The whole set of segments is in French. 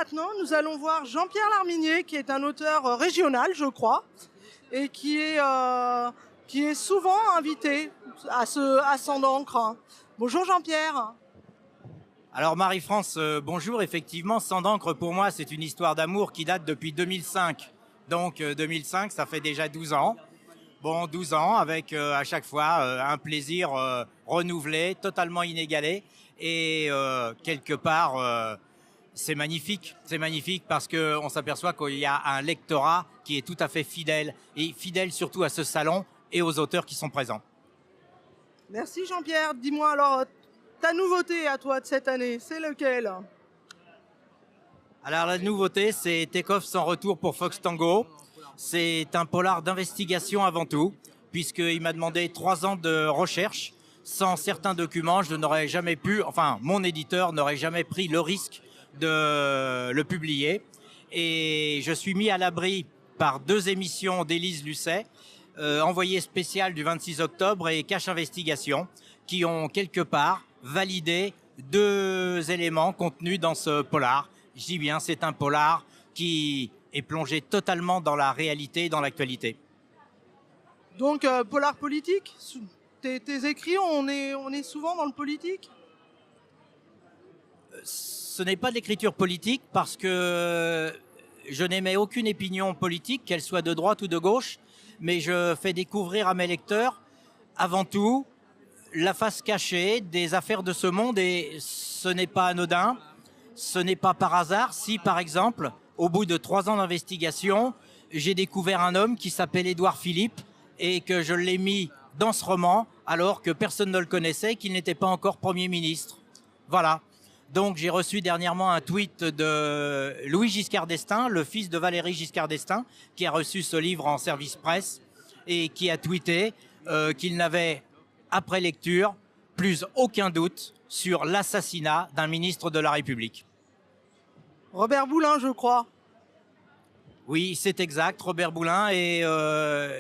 maintenant, nous allons voir Jean-Pierre Larminier, qui est un auteur régional, je crois, et qui est souvent invité à Sang d'encre. Bonjour Jean-Pierre. Alors Marie-France, bonjour. Effectivement, Sang d'encre, pour moi, c'est une histoire d'amour qui date depuis 2005. Donc 2005, ça fait déjà 12 ans. Bon, 12 ans avec à chaque fois un plaisir renouvelé, totalement inégalé. Et quelque part, c'est magnifique. C'est magnifique parce qu'on s'aperçoit qu'il y a un lectorat qui est tout à fait fidèle. Et fidèle surtout à ce salon et aux auteurs qui sont présents. Merci Jean-Pierre. Dis-moi alors, ta nouveauté à toi de cette année, c'est lequel? Alors la nouveauté, c'est Take Off sans retour pour Fox Tango. C'est un polar d'investigation avant tout, puisqu'il m'a demandé 3 ans de recherche. Sans certains documents, je n'aurais jamais pu, enfin mon éditeur n'aurait jamais pris le risque de le publier. Et je suis mis à l'abri par 2 émissions d'Élise Lucet, Envoyé spécial du 26 octobre et Cache Investigation, qui ont quelque part validé 2 éléments contenus dans ce polar. Je dis bien, c'est un polar qui est plongé totalement dans la réalité et dans l'actualité. Donc, polar politique, tes écrits, on est souvent dans le politique? Ce n'est pas de l'écriture politique parce que je n'émets aucune opinion politique, qu'elle soit de droite ou de gauche, mais je fais découvrir à mes lecteurs, avant tout, la face cachée des affaires de ce monde, et ce n'est pas anodin, ce n'est pas par hasard si, par exemple, au bout de 3 ans d'investigation, j'ai découvert un homme qui s'appelle Édouard Philippe et que je l'ai mis dans ce roman alors que personne ne le connaissait, qu'il n'était pas encore Premier ministre. Voilà. Donc j'ai reçu dernièrement un tweet de Louis Giscard d'Estaing, le fils de Valéry Giscard d'Estaing, qui a reçu ce livre en service presse et qui a tweeté qu'il n'avait, après lecture, plus aucun doute sur l'assassinat d'un ministre de la République. Robert Boulin, je crois. Oui, c'est exact, Robert Boulin. Et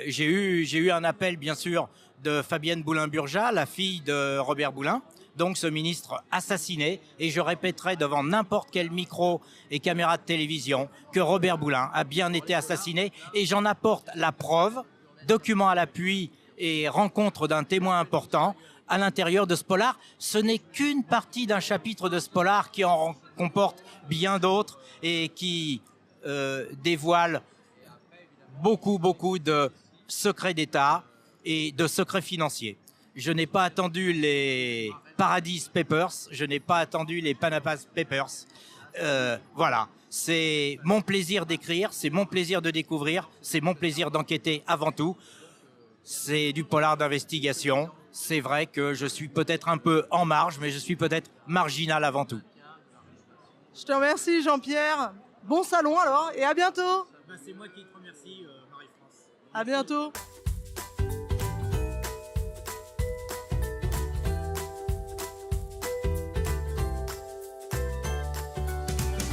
j'ai eu un appel, bien sûr, de Fabienne Boulin-Burja, la fille de Robert Boulin, donc ce ministre assassiné. Et je répéterai devant n'importe quel micro et caméra de télévision que Robert Boulin a bien été assassiné. Et j'en apporte la preuve, document à l'appui et rencontre d'un témoin important à l'intérieur de ce polar. Ce n'est qu'une partie d'un chapitre de ce polar qui en comporte bien d'autres et qui dévoile beaucoup de secrets d'État et de secrets financiers. Je n'ai pas attendu les Paradise Papers, je n'ai pas attendu les Panama Papers. Voilà, c'est mon plaisir d'écrire, c'est mon plaisir de découvrir, c'est mon plaisir d'enquêter avant tout. C'est du polar d'investigation. C'est vrai que je suis peut-être un peu en marge, mais je suis peut-être marginal avant tout. Je te remercie Jean-Pierre. Bon salon alors et à bientôt. C'est moi qui te remercie, Marie-France. À bientôt.